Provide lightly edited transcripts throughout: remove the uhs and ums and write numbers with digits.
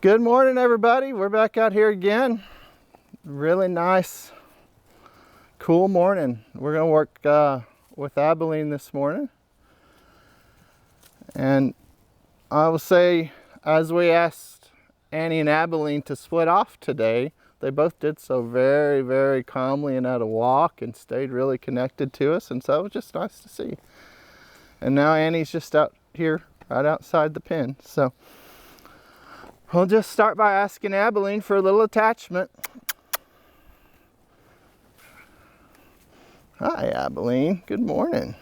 Good morning, everybody. We're back out here again. Really nice, cool morning. We're gonna work with Abilene this morning. And I will say, as we asked Annie and Abilene to split off today, they both did so very, very calmly and at a walk and stayed really connected to us. And so it was just nice to see. And now Annie's just out here, right outside the pen. So we'll just start by asking Abilene for a little attachment. Hi, Abilene. Good morning.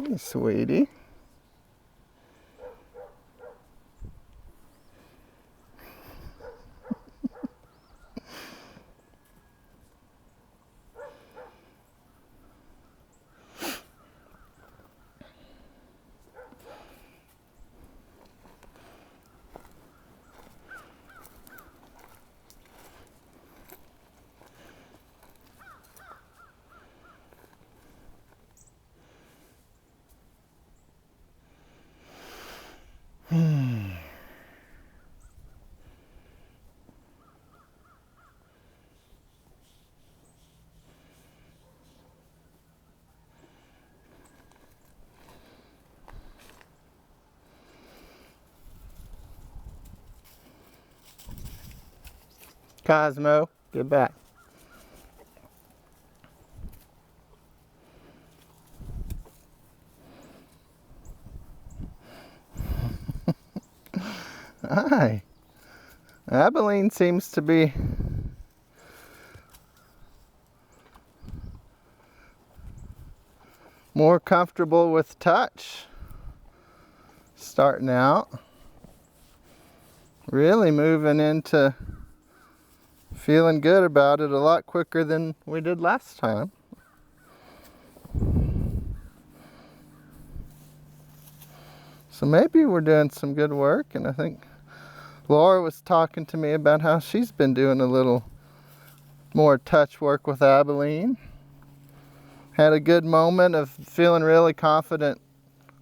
Hey, sweetie. Cosmo, get back. Hi. Abilene seems to be more comfortable with touch. Starting out. Really moving into feeling good about it a lot quicker than we did last time. So maybe we're doing some good work, and I think Laura was talking to me about how she's been doing a little more touch work with Abilene. Had a good moment of feeling really confident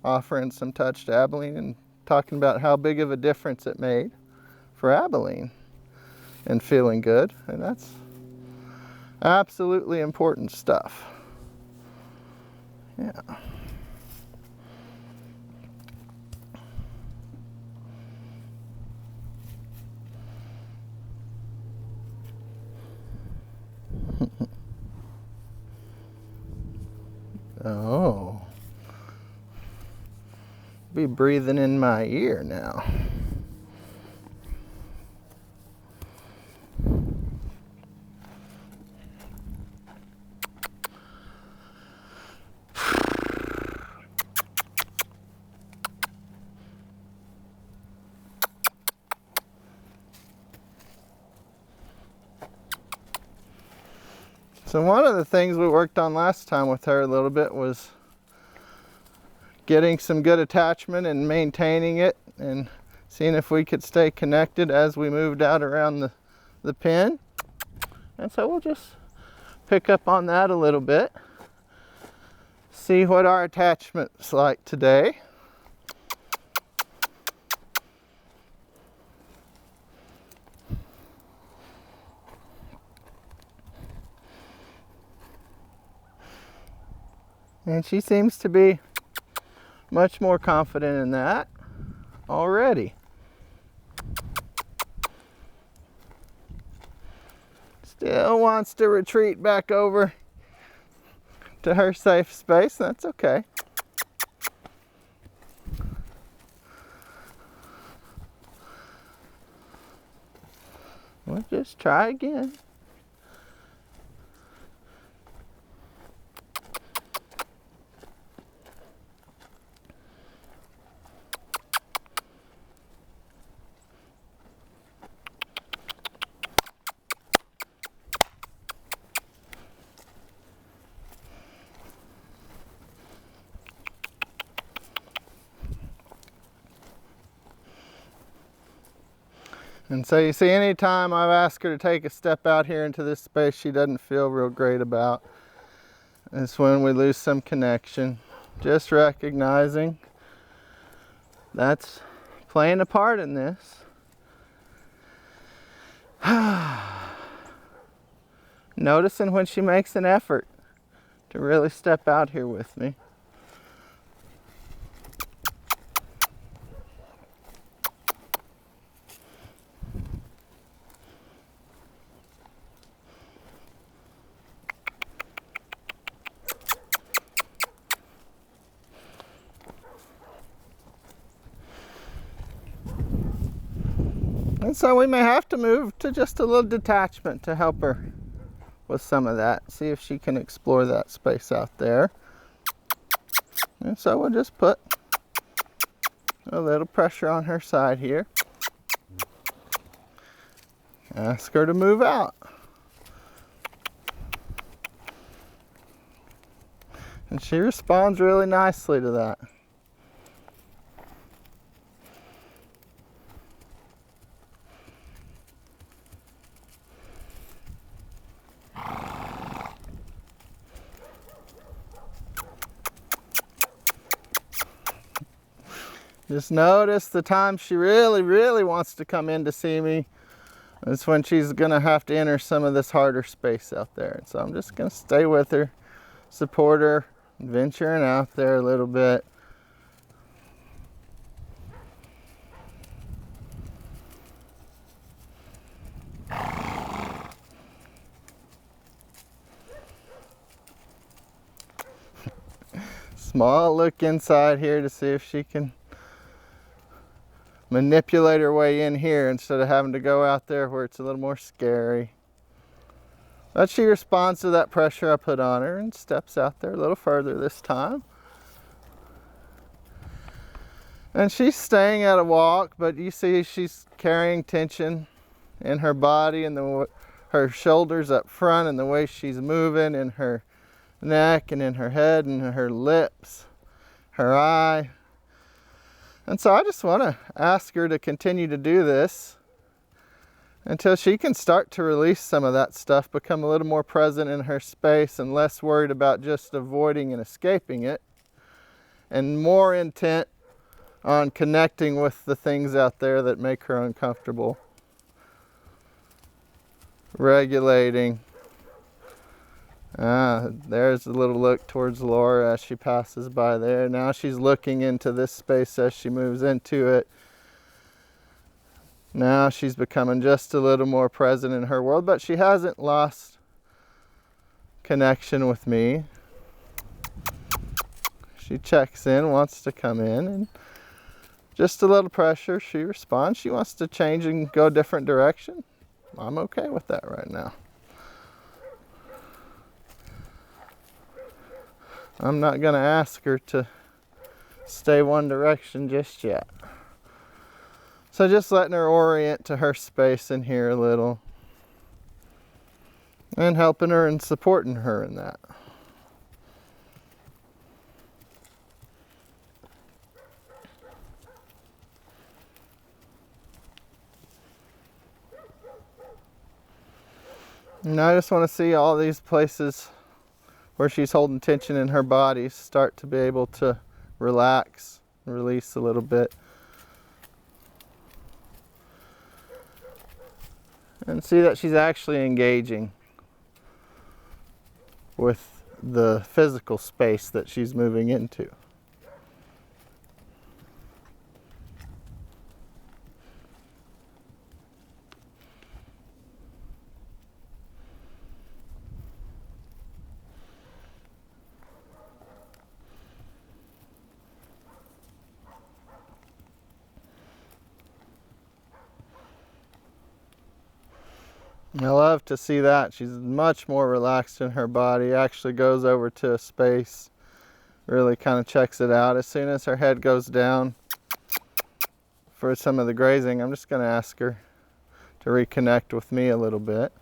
offering some touch to Abilene and talking about how big of a difference it made for Abilene and feeling good. And that's absolutely important stuff. Yeah. Oh. Be breathing in my ear now. So one of the things we worked on last time with her a little bit was getting some good attachment and maintaining it and seeing if we could stay connected as we moved out around the pen. And so we'll just pick up on that a little bit. See what our attachment's like today. And she seems to be much more confident in that already. Still wants to retreat back over to her safe space. That's okay. We'll just try again. And so you see, anytime I've asked her to take a step out here into this space she doesn't feel real great about, it's when we lose some connection. Just recognizing that's playing a part in this. Noticing when she makes an effort to really step out here with me. And so we may have to move to just a little detachment to help her with some of that. See if she can explore that space out there. And so we'll just put a little pressure on her side here. Ask her to move out. And she responds really nicely to that. Just notice the time she really, really wants to come in to see me. It's when she's gonna have to enter some of this harder space out there. And so I'm just gonna stay with her, support her, venturing out there a little bit. Small look inside here to see if she can manipulate her way in here instead of having to go out there where it's a little more scary. But she responds to that pressure I put on her and steps out there a little further this time. And she's staying at a walk, but you see she's carrying tension in her body and her shoulders up front and the way she's moving in her neck and in her head and her lips, her eye. And so I just want to ask her to continue to do this until she can start to release some of that stuff, become a little more present in her space and less worried about just avoiding and escaping it, and more intent on connecting with the things out there that make her uncomfortable. Regulating. There's a little look towards Laura as she passes by there. Now she's looking into this space as she moves into it. Now she's becoming just a little more present in her world, but she hasn't lost connection with me. She checks in, wants to come in, and just a little pressure, she responds. She wants to change and go a different direction. I'm okay with that right now. I'm not going to ask her to stay one direction just yet. So just letting her orient to her space in here a little. And helping her and supporting her in that. And I just want to see all these places where she's holding tension in her body start to be able to relax, release a little bit. And see that she's actually engaging with the physical space that she's moving into. I love to see that. She's much more relaxed in her body, actually goes over to a space, really kind of checks it out. As soon as her head goes down for some of the grazing, I'm just going to ask her to reconnect with me a little bit.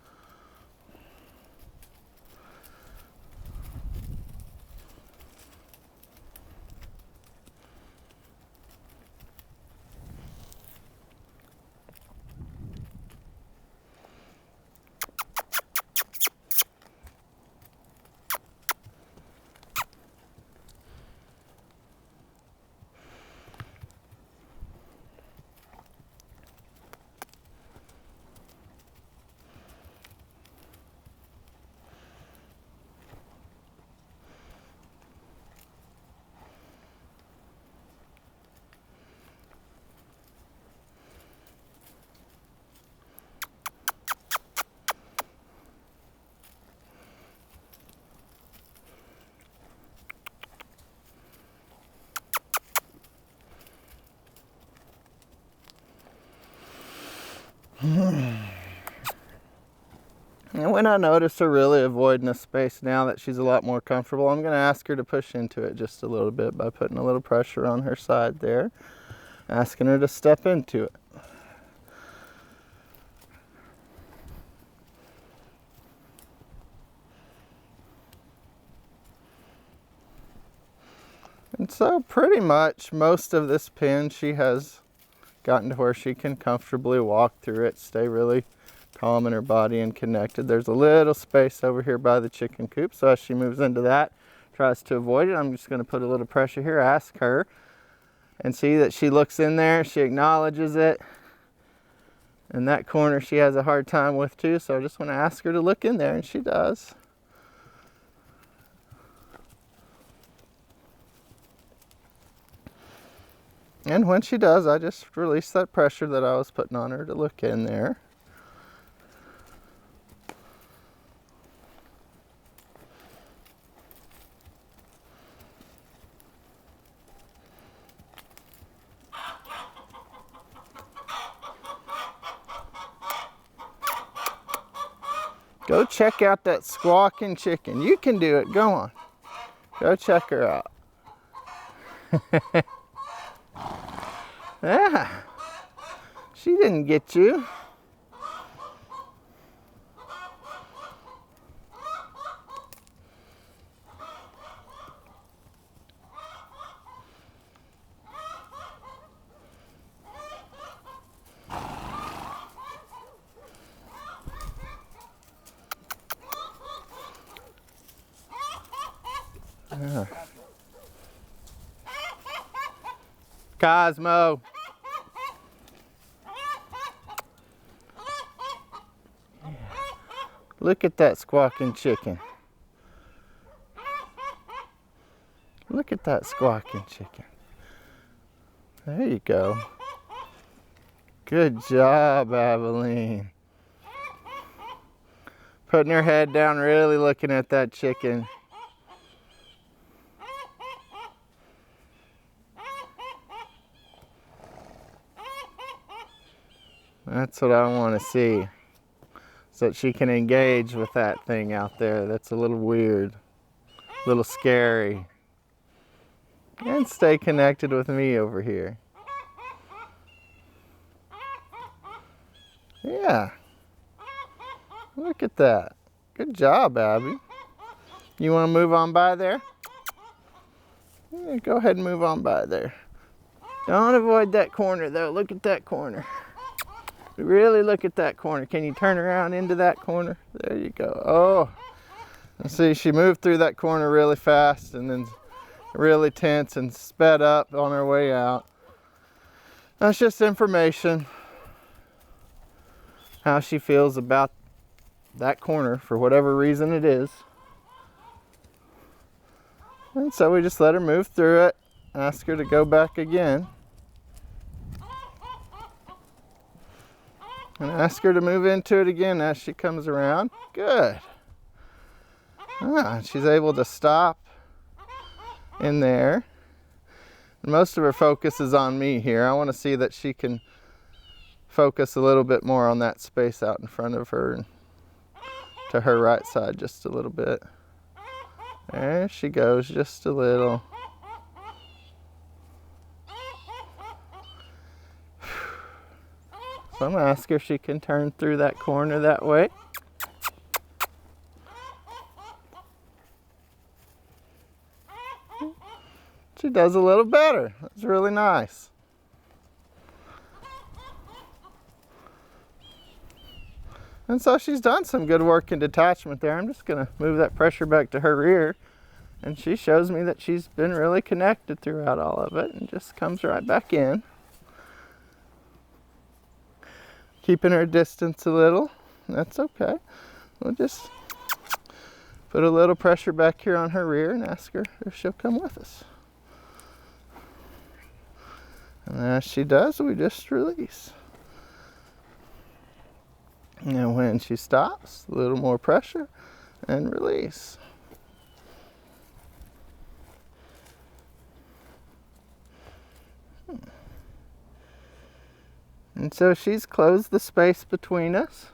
And when I notice her really avoiding a space now that she's a lot more comfortable, I'm going to ask her to push into it just a little bit by putting a little pressure on her side there, asking her to step into it. And so pretty much most of this pen she has gotten to where she can comfortably walk through it, stay really calm in her body and connected. There's a little space over here by the chicken coop, so as she moves into that, tries to avoid it, I'm just going to put a little pressure here, ask her, and see that she looks in there, she acknowledges it. And that corner she has a hard time with too, so I just want to ask her to look in there, and she does. And when she does, I just release that pressure that I was putting on her to look in there. Go check out that squawking chicken. You can do it. Go on. Go check her out. Yeah. She didn't get you. Yeah. Cosmo. Yeah. Look at that squawking chicken. Look at that squawking chicken. There you go. Good job, Abilene. Putting her head down, really looking at that chicken. That's what I want to see. So that she can engage with that thing out there. That's a little weird, a little scary. And stay connected with me over here. Yeah. Look at that. Good job, Abby. You want to move on by there? Yeah, go ahead and move on by there. Don't avoid that corner though. Look at that corner. Really look at that corner. Can you turn around into that corner? There you go. Oh. And see, she moved through that corner really fast and then really tense and sped up on her way out. That's just information. How she feels about that corner for whatever reason it is. And so we just let her move through it, ask her to go back again. And ask her to move into it again as she comes around. Good. She's able to stop in there. And most of her focus is on me here. I want to see that she can focus a little bit more on that space out in front of her and to her right side just a little bit. There she goes, just a little. So I'm going to ask her if she can turn through that corner that way. She does a little better. That's really nice. And so she's done some good work in detachment there. I'm just going to move that pressure back to her rear. And she shows me that she's been really connected throughout all of it and just comes right back in. Keeping her distance a little. That's okay. We'll just put a little pressure back here on her rear and ask her if she'll come with us. And as she does, we just release. And when she stops, a little more pressure and release. And so she's closed the space between us.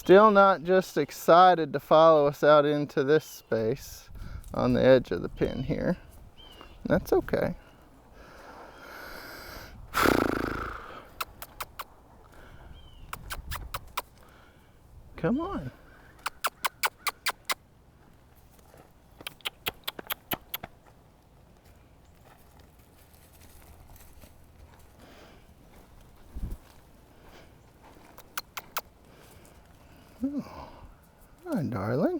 Still not just excited to follow us out into this space on the edge of the pin here. That's okay. Come on. Oh, hi, darling.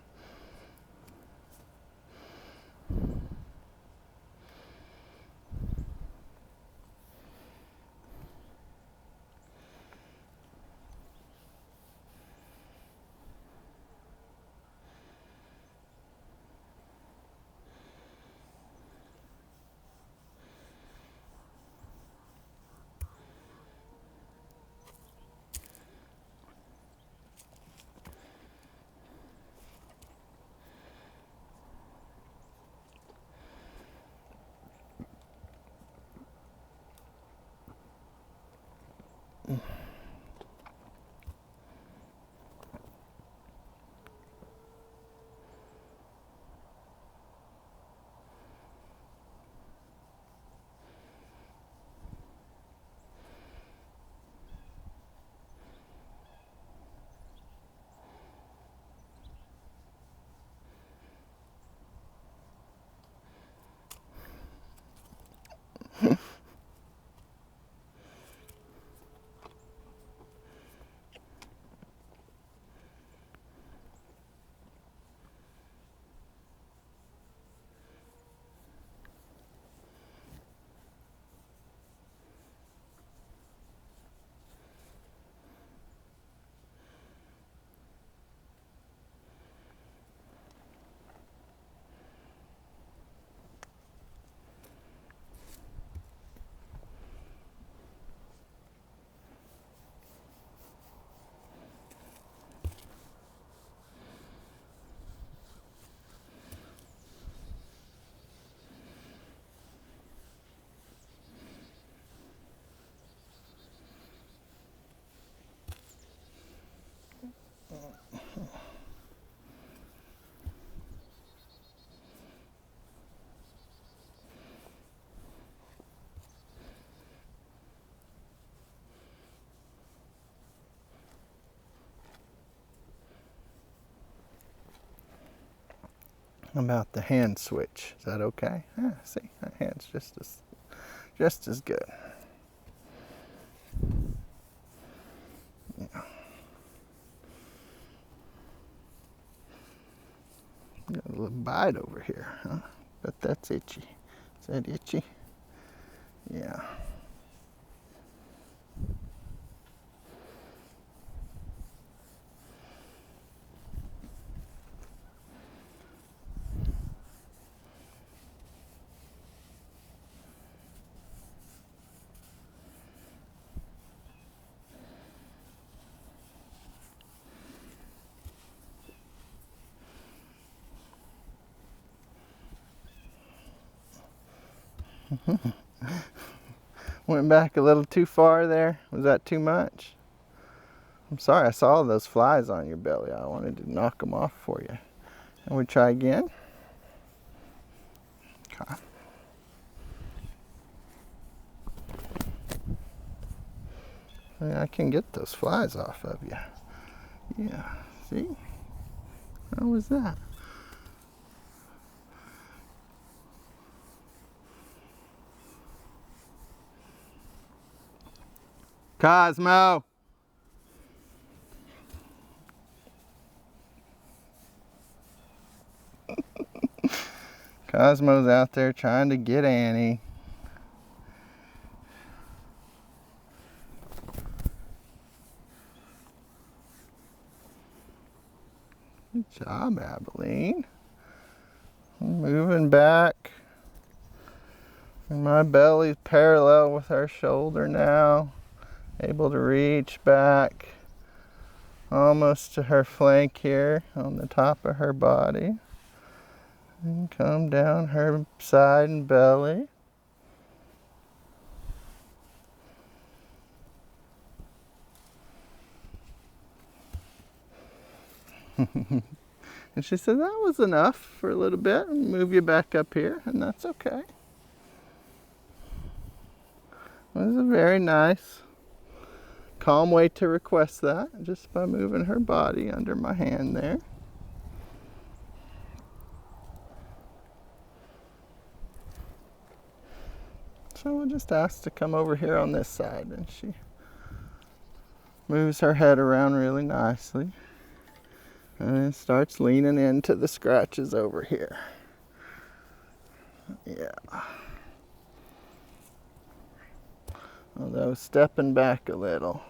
About the hand switch. Is that okay? Ah, see, that hand's just as good. Yeah. Got a little bite over here, huh? Bet that's itchy. Is that itchy? Yeah. Went back a little too far there. Was that too much? I'm sorry, I saw those flies on your belly. I wanted to knock them off for you. And we try again. Okay. I can get those flies off of you. Yeah, see? How was that? Cosmo! Cosmo's out there trying to get Annie. Good job, Abilene. I'm moving back. And my belly's parallel with her shoulder now. Able to reach back almost to her flank here on the top of her body. And come down her side and belly. And she said, that was enough for a little bit, and move you back up here, and that's okay. It was a very nice, calm way to request that, just by moving her body under my hand there. So we'll just ask to come over here on this side, and she moves her head around really nicely and then starts leaning into the scratches over here. Yeah. Although stepping back a little.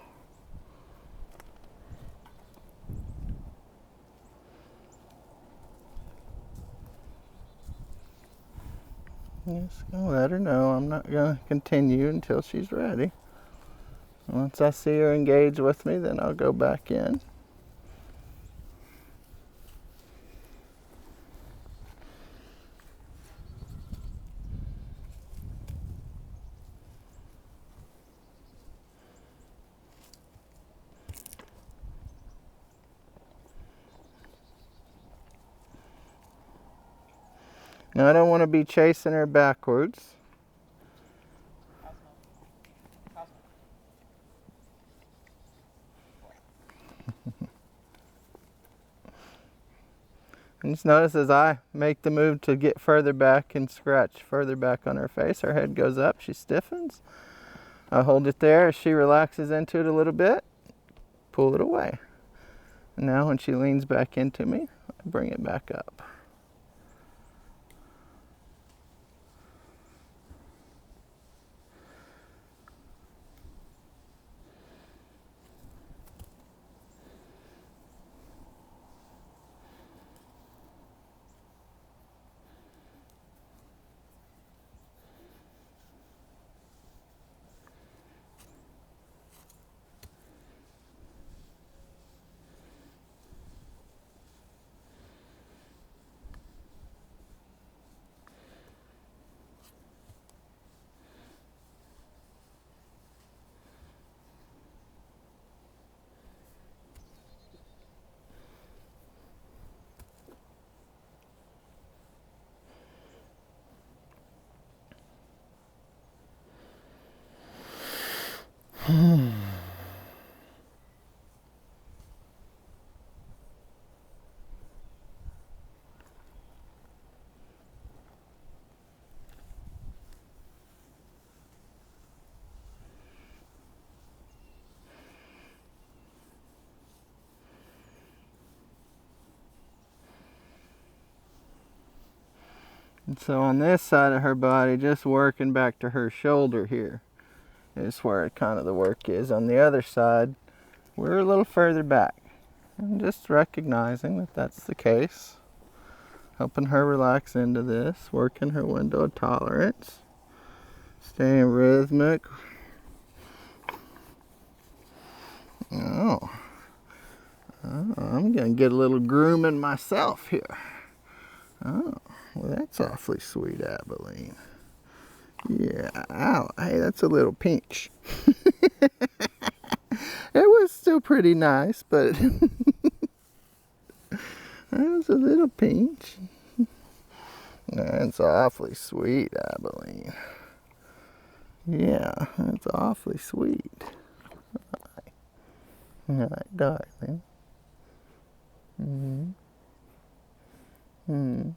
Just gonna let her know I'm not gonna continue until she's ready. Once I see her engage with me, then I'll go back in. Now I don't want to be chasing her backwards. And just notice as I make the move to get further back and scratch further back on her face, her head goes up, she stiffens. I hold it there as she relaxes into it a little bit, pull it away. And now when she leans back into me, I bring it back up. And so on this side of her body, just working back to her shoulder here is where kind of the work is. On the other side, we're a little further back. And just recognizing that that's the case. Helping her relax into this, working her window of tolerance. Staying rhythmic. Oh, I'm gonna get a little grooming myself here. Oh, well that's awfully sweet, Abilene. Yeah, ow, hey, that's a little pinch. It was still pretty nice, but that was a little pinch. That's awfully sweet, Abilene. Yeah, that's awfully sweet. All right, darling. Mm-hmm. Mm-hmm.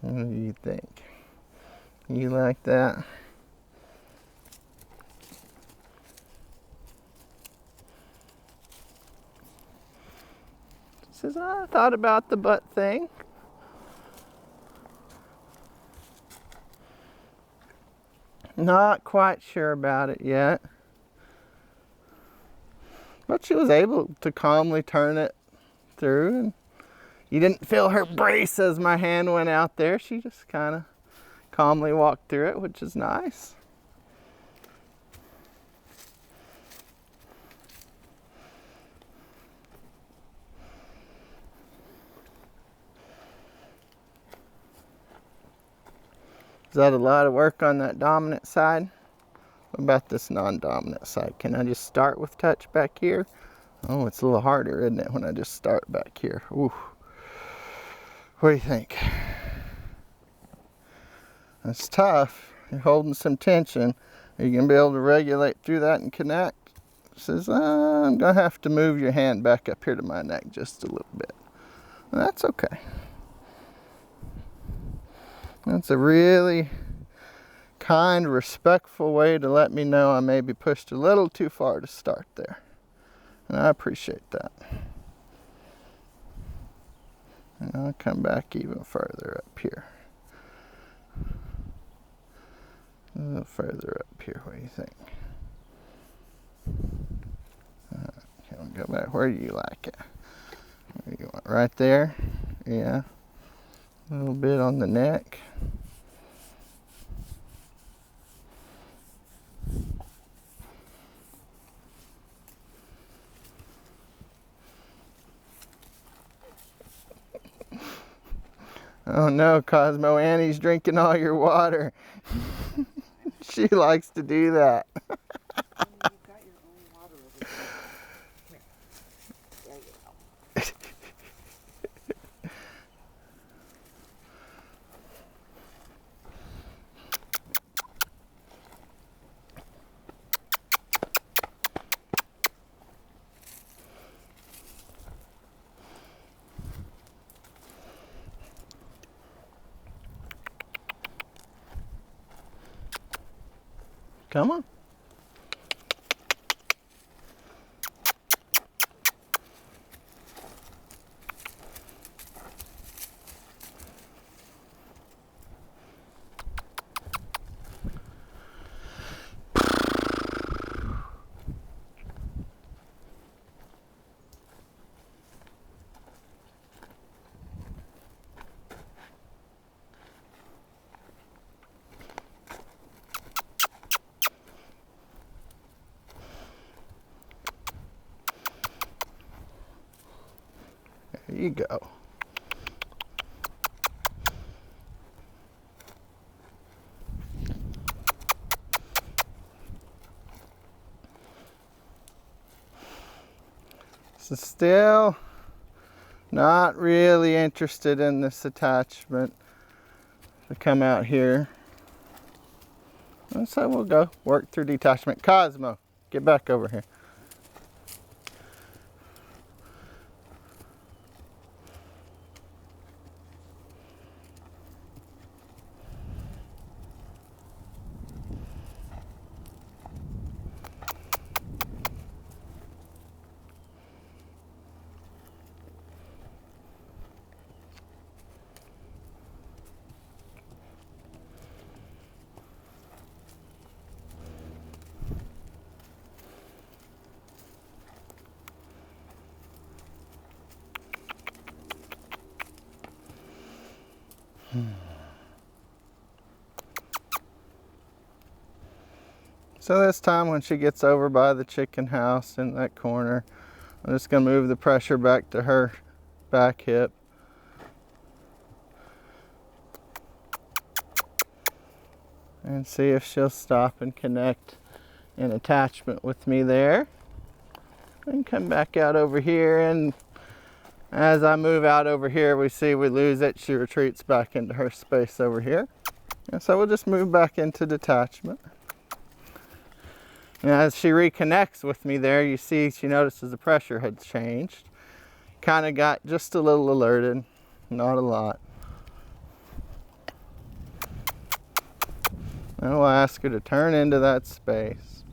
What do you think? You like that? She says, I thought about the butt thing. Not quite sure about it yet. But she was able to calmly turn it through, and you didn't feel her brace as my hand went out there. She just kind of calmly walked through it, which is nice. Is that a lot of work on that dominant side? about this non-dominant side? Can I just start with touch back here? Oh, it's a little harder, isn't it, when I just start back here? Ooh. What do you think? That's tough. You're holding some tension. Are you going to be able to regulate through that and connect? Says, I'm going to have to move your hand back up here to my neck just a little bit. Well, that's okay. That's a really kind, respectful way to let me know I may be pushed a little too far to start there. And I appreciate that. And I'll come back even further up here. A little further up here, what do you think? Okay, we'll go back. Where do you like it? Where do you want? Right there? Yeah. A little bit on the neck. Oh no, Cosmo, Annie's drinking all your water. She likes to do that. You've got your own water over there. Come here. There you go. Come on. There you go. So still not really interested in this attachment to come out here. And so we'll go work through detachment. Cosmo, get back over here. So this time when she gets over by the chicken house in that corner, I'm just going to move the pressure back to her back hip. And see if she'll stop and connect in attachment with me there. And come back out over here, and as I move out over here, we see we lose it. She retreats back into her space over here. And so we'll just move back into detachment. And as she reconnects with me there, you see she notices the pressure had changed. Kind of got just a little alerted, not a lot. And we'll ask her to turn into that space.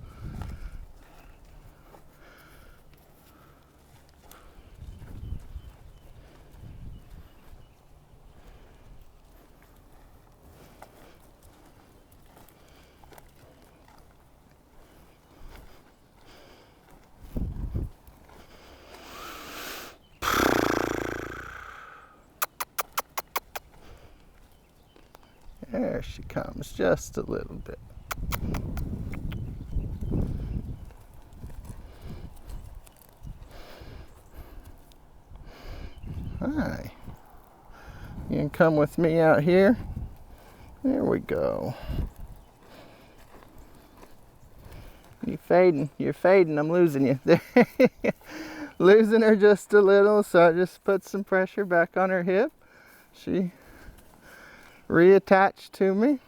There she comes, just a little bit. Hi. You can come with me out here. There we go. You're fading, I'm losing you. Losing her just a little, so I just put some pressure back on her hip. She reattached to me.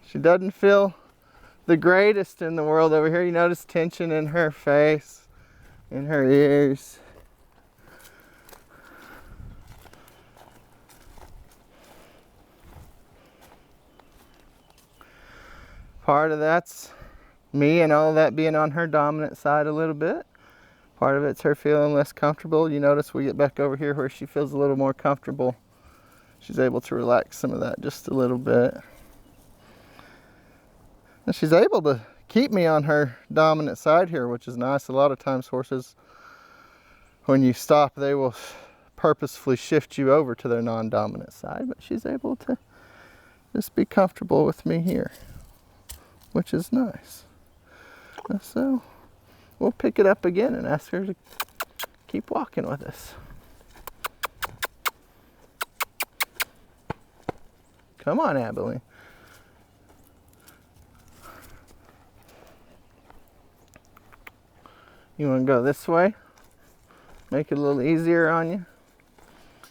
She doesn't feel the greatest in the world over here. You notice tension in her face, in her ears. Part of that's me and all that being on her dominant side a little bit. Part of it's her feeling less comfortable. You notice we get back over here where she feels a little more comfortable. She's able to relax some of that just a little bit. And she's able to keep me on her dominant side here, which is nice. A lot of times horses, when you stop, they will purposefully shift you over to their non-dominant side, but she's able to just be comfortable with me here, which is nice. So we'll pick it up again and ask her to keep walking with us. Come on, Abilene. You want to go this way? Make it a little easier on you?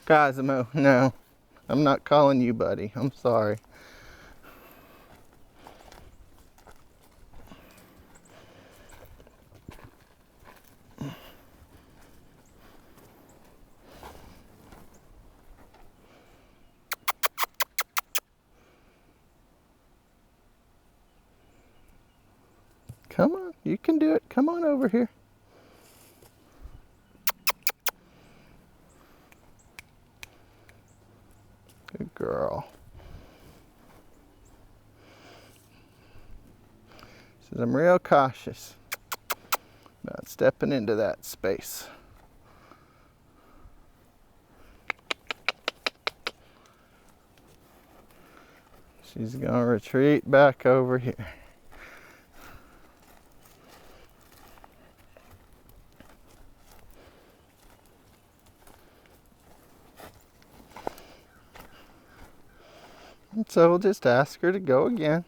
Cosimo, no. I'm not calling you buddy. I'm sorry. Come on, you can do it. Come on over here. Good girl. Says I'm real cautious about stepping into that space. She's gonna retreat back over here. And so we'll just ask her to go again.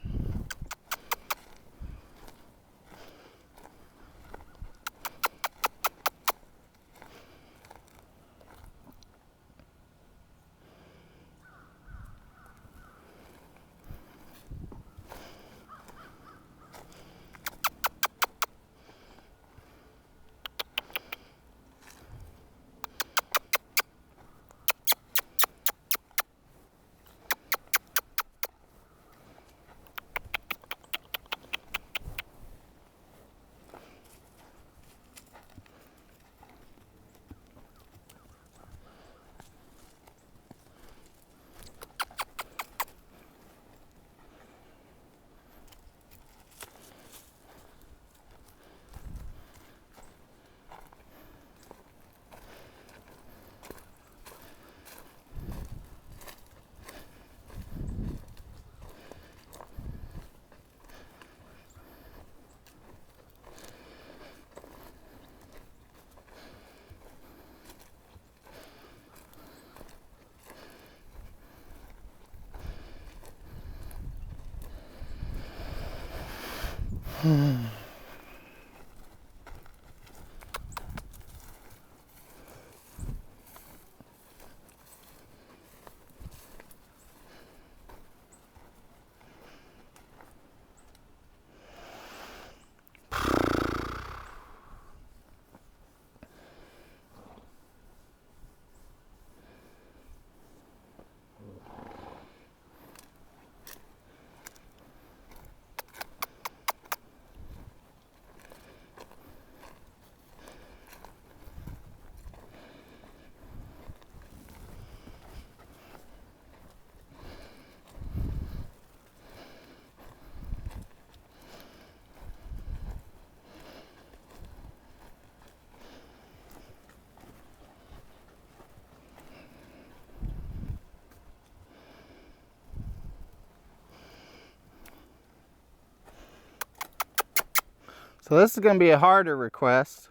So this is going to be a harder request,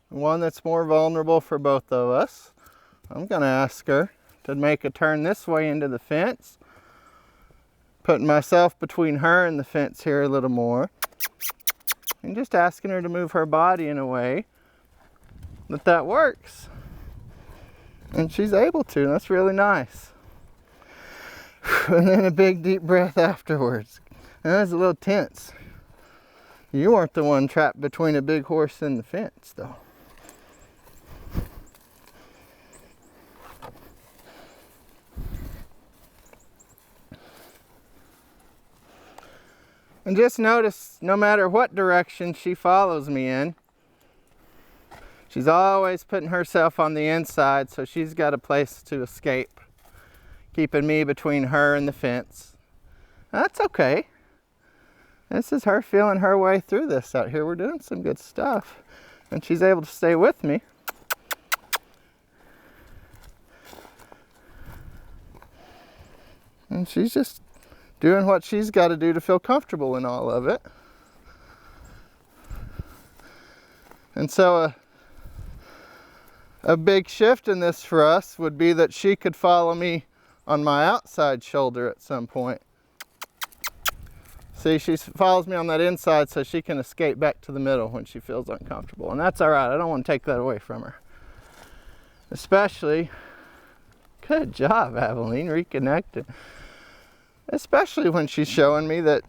one that's more vulnerable for both of us. I'm going to ask her to make a turn this way into the fence putting myself between her and the fence here a little more. And just asking her to move her body in a way that works. And she's able to, and that's really nice. And then a big deep breath afterwards. And that was a little tense. You weren't the one trapped between a big horse and the fence, though. And just notice, no matter what direction she follows me in, she's always putting herself on the inside, so she's got a place to escape, keeping me between her and the fence. That's okay. This is her feeling her way through this out here. We're doing some good stuff, and she's able to stay with me. And she's just doing what she's got to do to feel comfortable in all of it. And so a big shift in this for us would be that she could follow me on my outside shoulder at some point. See, she follows me on that inside so she can escape back to the middle when she feels uncomfortable. And that's all right. I don't want to take that away from her. Especially, good job, Abilene, reconnecting. Especially when she's showing me that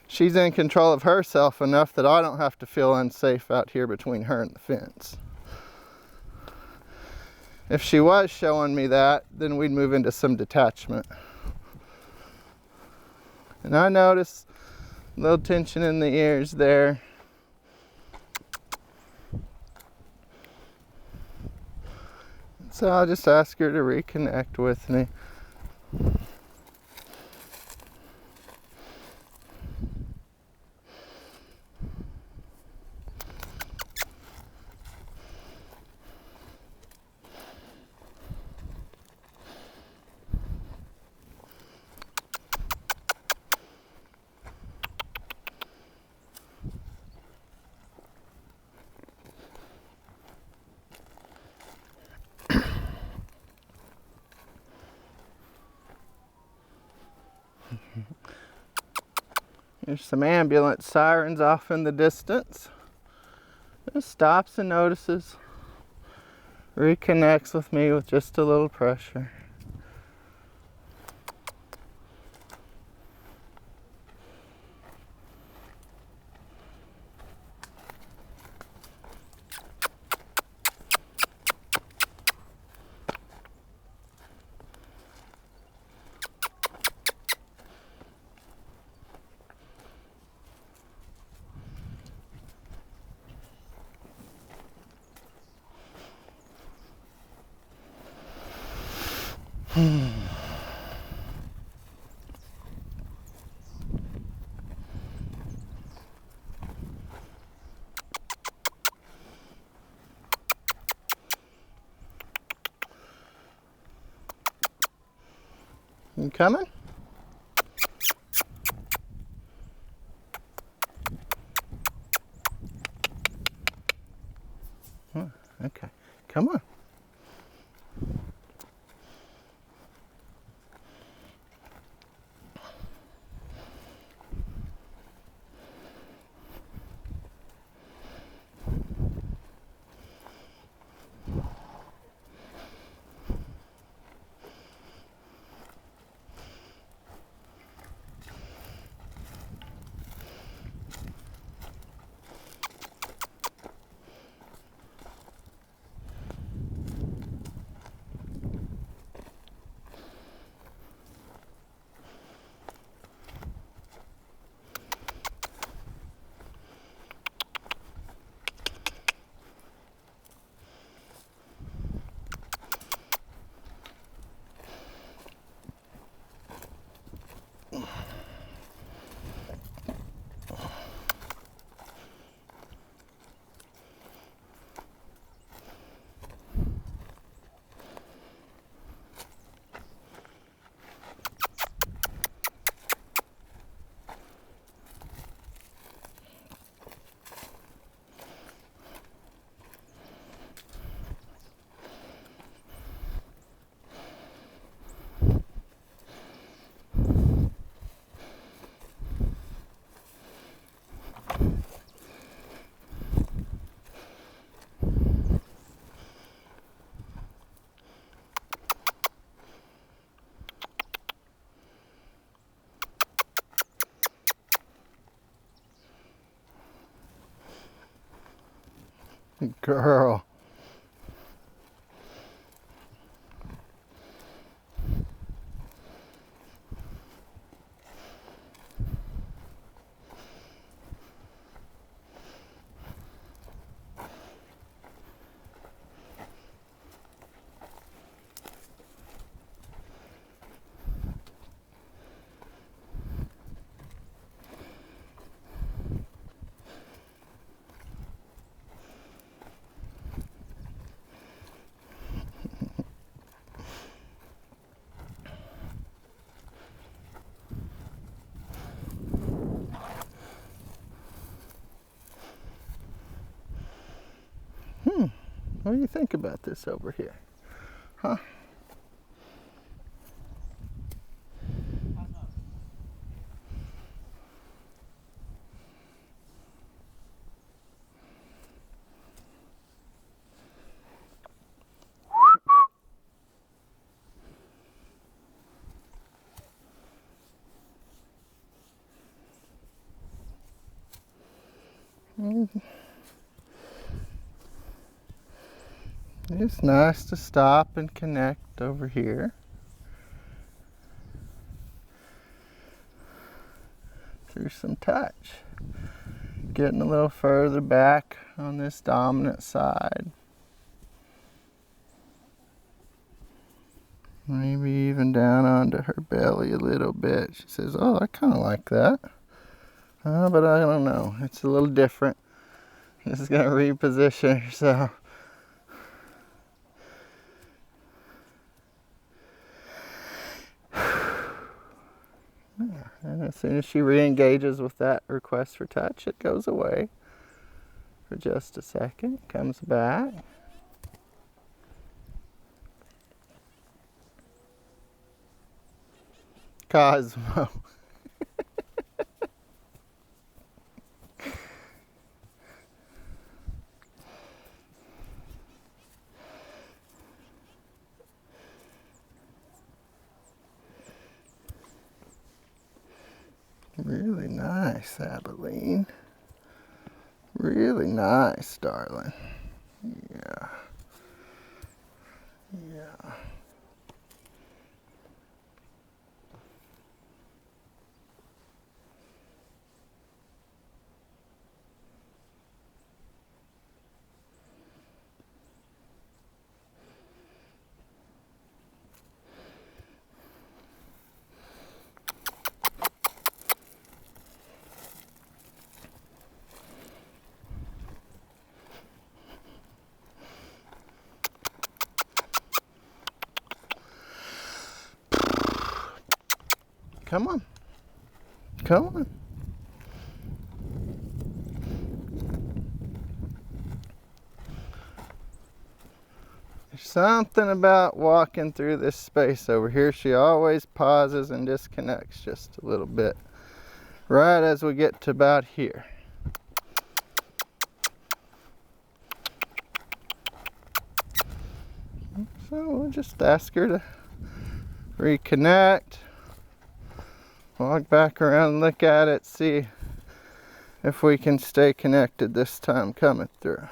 she's in control of herself enough that I don't have to feel unsafe out here between her and the fence. If she was showing me that, then we'd move into some detachment. And I notice a little tension in the ears there. So I'll just ask her to reconnect with me. There's some ambulance sirens off in the distance. Just stops and notices. Reconnects with me with just a little pressure. You coming? Okay, come on. Girl. What do you think about this over here? Huh? It's nice to stop and connect over here. Through some touch. Getting a little further back on this dominant side. Maybe even down onto her belly a little bit. She says, oh, I kind of like that. But I don't know. It's a little different. This is going to reposition herself. And as soon as she re-engages with that request for touch, it goes away for just a second, comes back. Cosmo. Really nice, Abilene. Really nice, darling. Yeah. Yeah. Come on. Come on. There's something about walking through this space over here. She always pauses and disconnects just a little bit. Right as we get to about here. So we'll just ask her to reconnect. Walk back around, look at it, see if we can stay connected this time coming through.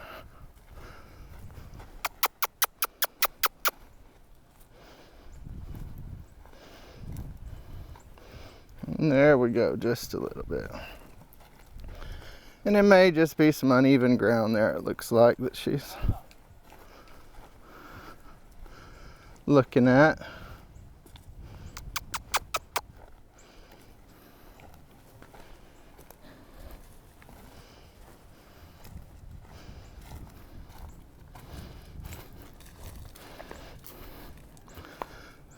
And there we go, just a little bit. And it may just be some uneven ground there, it looks like, that she's looking at.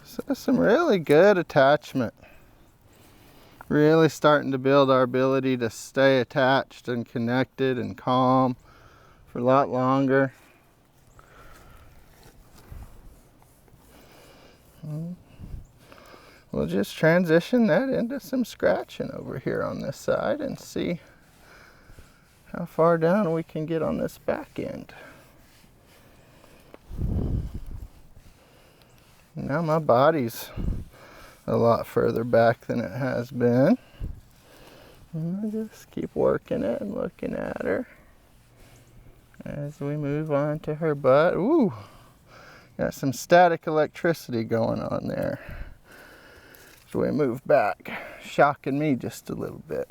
So some really good attachment. Really starting to build our ability to stay attached and connected and calm for a lot longer. We'll just transition that into some scratching over here on this side and see how far down we can get on this back end. Now my body's a lot further back than it has been. And I just keep working it and looking at her. As we move on to her butt. Ooh, got some static electricity going on there. So we move back, shocking me just a little bit.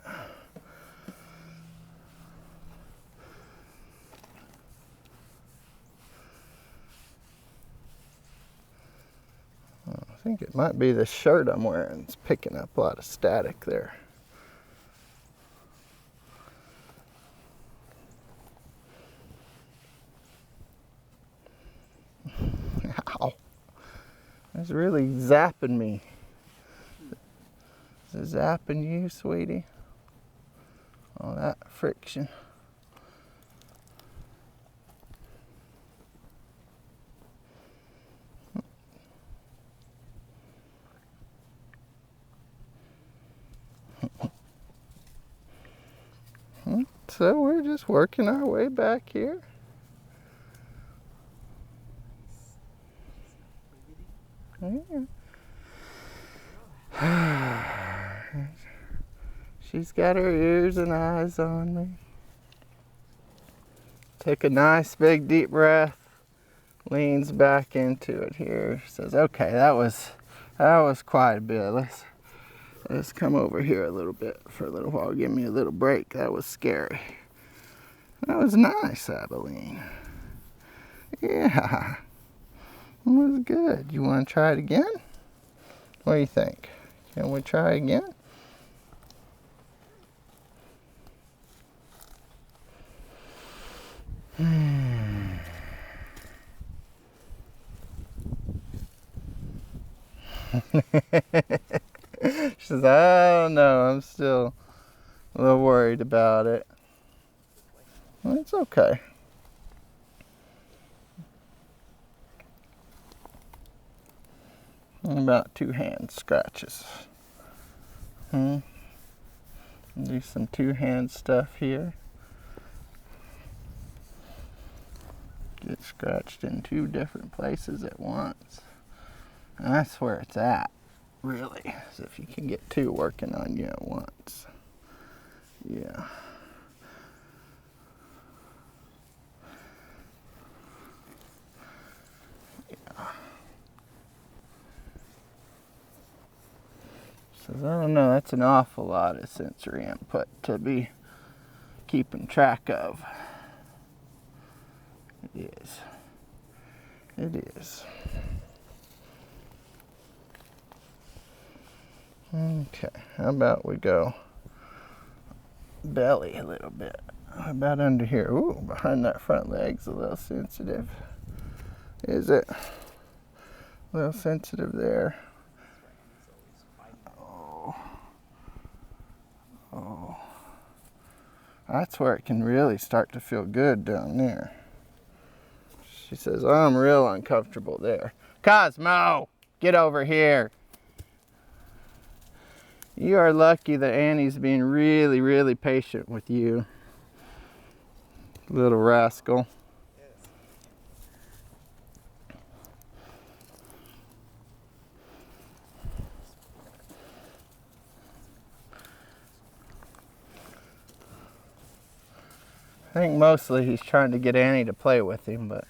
I think it might be the shirt I'm wearing. It's picking up a lot of static there. Ow. It's really zapping me. Is it zapping you, sweetie? All that friction. So we're just working our way back here. She's got her ears and eyes on me. Take a nice big deep breath. Leans back into it here. Says, okay, that was quite a bit. Let's come over here a little bit for a little while. Give me a little break. That was scary. That was nice, Abilene. Yeah. It was good. You want to try it again? What do you think? Can we try again? She says, I don't know. I'm still a little worried about it. Well, it's okay. About 2 hand scratches. Do some 2-hand stuff here. Get scratched in 2 different places at once. And that's where it's at, really. Is if you can get 2 working on you at once. Yeah. Says, I don't know, that's an awful lot of sensory input to be keeping track of. It is. It is. Okay, how about we go belly a little bit. How about under here? Ooh, behind that front leg's a little sensitive. Is it? A little sensitive there. Oh. That's where it can really start to feel good down there. She says, I'm real uncomfortable there. Cosmo, get over here. You are lucky that Annie's being really, really patient with you. Little rascal. I think mostly he's trying to get Annie to play with him, but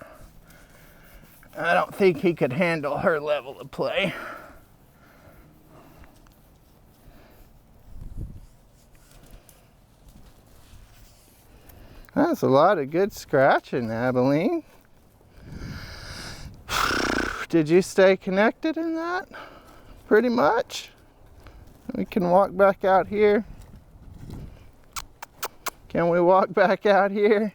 I don't think he could handle her level of play. That's a lot of good scratching, Abilene. Did you stay connected in that? Pretty much. We can walk back out here. Can we walk back out here?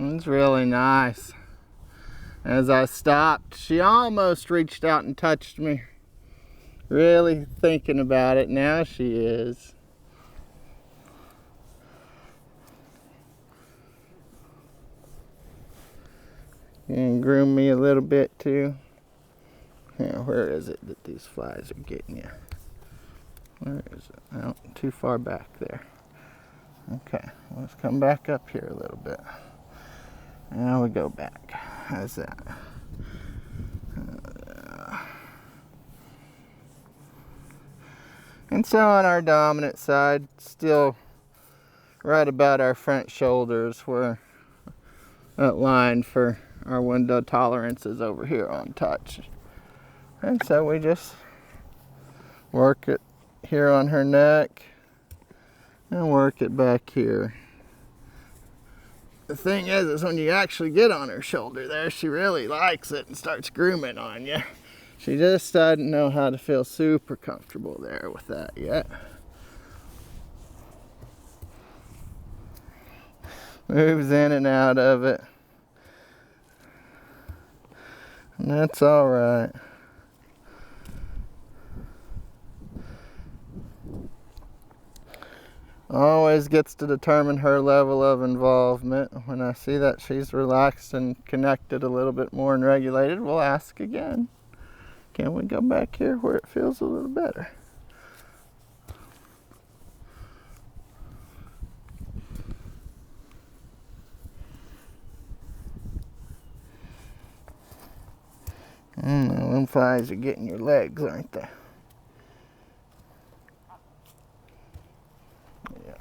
It's really nice. As I stopped, she almost reached out and touched me. Really thinking about it. Now she is. You can groom me a little bit too. Yeah, where is it that these flies are getting you? Where is it? Oh, too far back there. Okay, let's come back up here a little bit. Now we go back. How's that? And so on our dominant side, still right about our front shoulders, where that line for our window tolerance is over here on touch. And so we just work it here on her neck and work it back here. The thing is when you actually get on her shoulder there, she really likes it and starts grooming on you. She just doesn't know how to feel super comfortable there with that yet. Moves in and out of it. And that's all right. Always gets to determine her level of involvement. When I see that she's relaxed and connected a little bit more and regulated, we'll ask again. Can we go back here where it feels a little better? Them flies are getting your legs, aren't they? Yeah.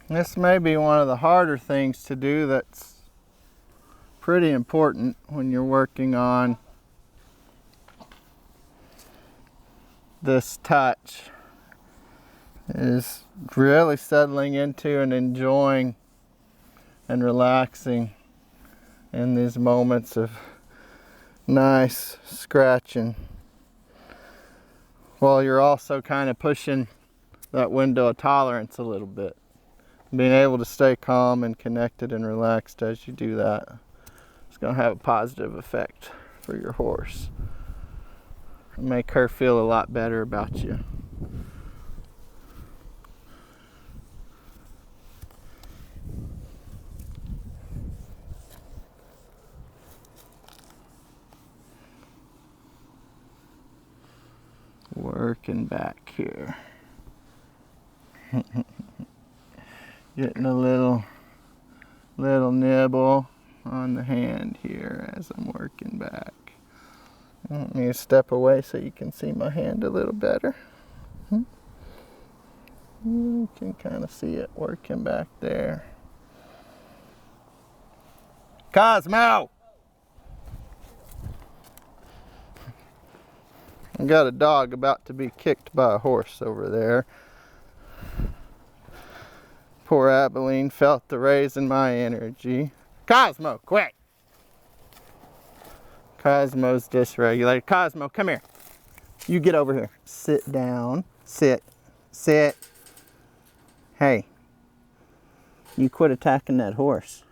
This may be one of the harder things to do that's pretty important when you're working on this touch, is really settling into and enjoying and relaxing in these moments of nice scratching, while you're also kind of pushing that window of tolerance a little bit. Being able to stay calm and connected and relaxed as you do that, it's going to have a positive effect for your horse. It'll make her feel a lot better about you. Working back here. Getting a little nibble on the hand here as I'm working back. I want me to step away so you can see my hand a little better. You can kind of see it working back there. Cosmo! I got a dog about to be kicked by a horse over there. Poor Abilene felt the raise in my energy. Cosmo, quick! Cosmo's dysregulated. Cosmo, come here. You get over here. Sit down. Sit. Sit. Hey. You quit attacking that horse.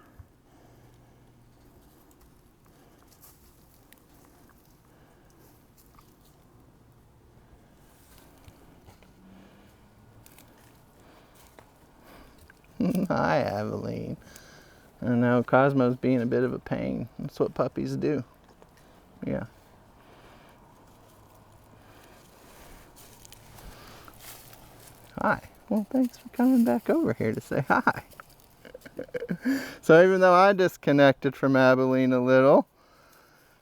Hi, Abilene. I know Cosmo's being a bit of a pain. That's what puppies do. Yeah. Hi. Well, thanks for coming back over here to say hi. So even though I disconnected from Abilene a little,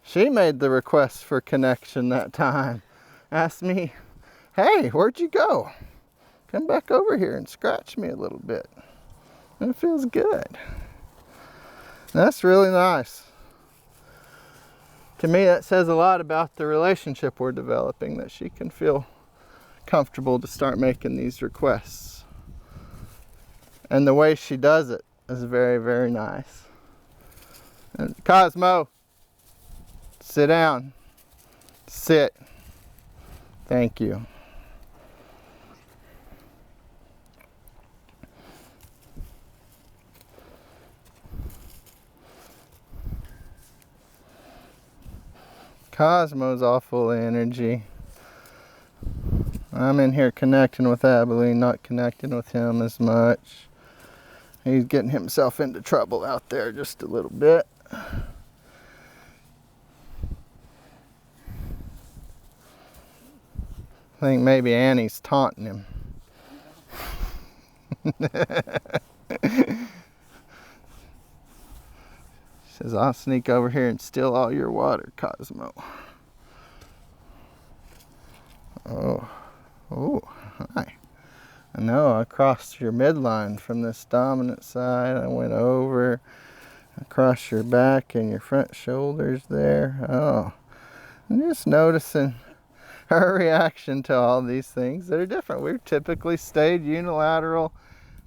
she made the request for connection that time. Asked me, hey, where'd you go? Come back over here and scratch me a little bit. And it feels good. That's really nice. To me, that says a lot about the relationship we're developing, that she can feel comfortable to start making these requests. And the way she does it is very, very nice. And Cosmo, sit down. Sit. Thank you. Cosmo's all full of energy. I'm in here connecting with Abilene, not connecting with him as much. He's getting himself into trouble out there just a little bit. I think maybe Annie's taunting him. She says, I'll sneak over here and steal all your water, Cosmo. Oh, hi. I know, I crossed your midline from this dominant side. I went over, across your back and your front shoulders there. Oh, I'm just noticing her reaction to all these things that are different. We've typically stayed unilateral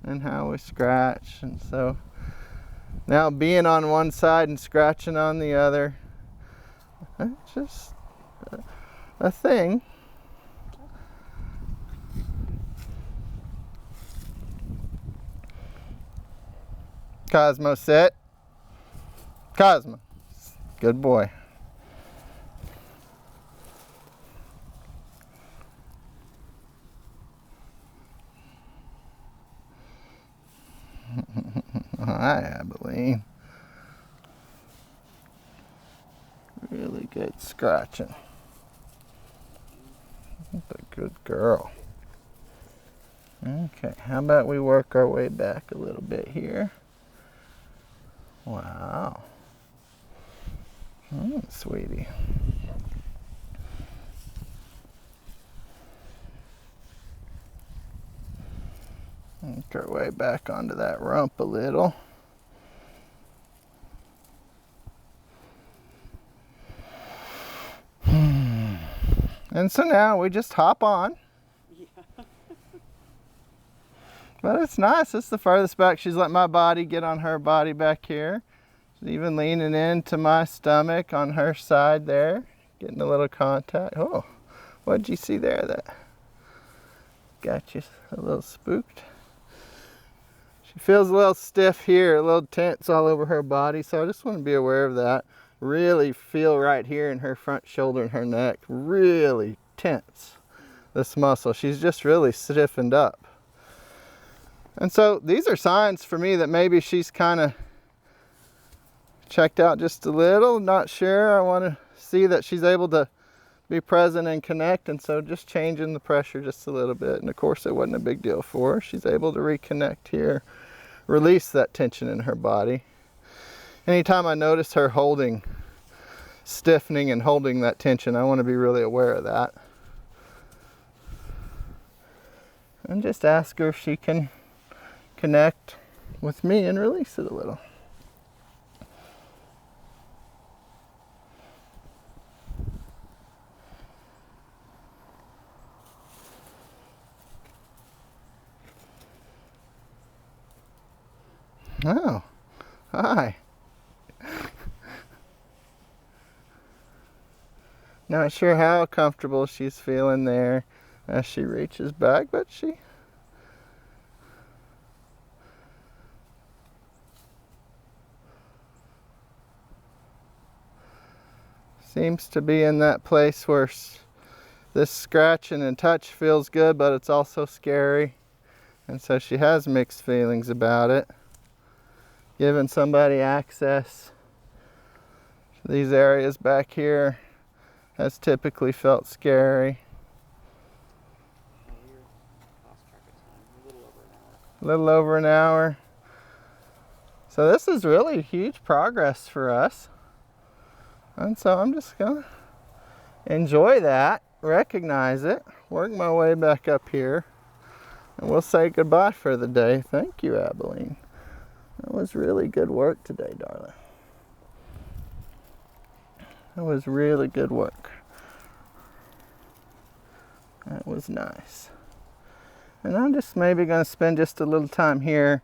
in how we scratch, and so now being on one side and scratching on the other, it's just a thing. Cosmo, sit. Cosmo, good boy. Hi, Abilene. Really good scratching. What a good girl. Okay, how about we work our way back a little bit here? Wow. Sweetie. Work our way back onto that rump a little. And so now we just hop on. Yeah. But it's nice. It's the furthest back. She's let my body get on her body back here. She's even leaning into my stomach on her side there. Getting a little contact. Oh, what'd you see there that got you a little spooked? She feels a little stiff here, a little tense all over her body. So I just want to be aware of that. Really feel right here in her front shoulder and her neck. Really tense this muscle. She's just really stiffened up. And so these are signs for me that maybe she's kind of checked out just a little, not sure. I want to see that she's able to be present and connect, and so just changing the pressure just a little bit. And of course it wasn't a big deal for her. She's able to reconnect here, release that tension in her body. Anytime I notice her holding, stiffening and holding that tension, I want to be really aware of that. And just ask her if she can connect with me and release it a little. Oh, hi. Not sure how comfortable she's feeling there as she reaches back, but she seems to be in that place where this scratching and touch feels good, but it's also scary. And so she has mixed feelings about it. Giving somebody access to these areas back here has typically felt scary. Lost track of time. A little over an hour. A little over an hour. So this is really huge progress for us. And so I'm just gonna enjoy that, recognize it, work my way back up here, and we'll say goodbye for the day. Thank you, Abilene. That was really good work today, darling. That was really good work. That was nice. And I'm just maybe going to spend just a little time here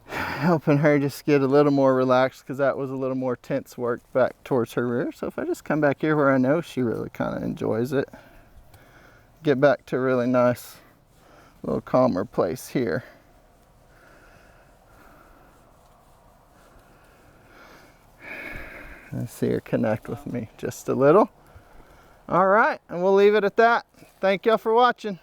helping her just get a little more relaxed, because that was a little more tense work back towards her rear. So if I just come back here where I know she really kind of enjoys it, get back to a really nice little calmer place here. And see her connect with me just a little. All right, and we'll leave it at that. Thank y'all for watching.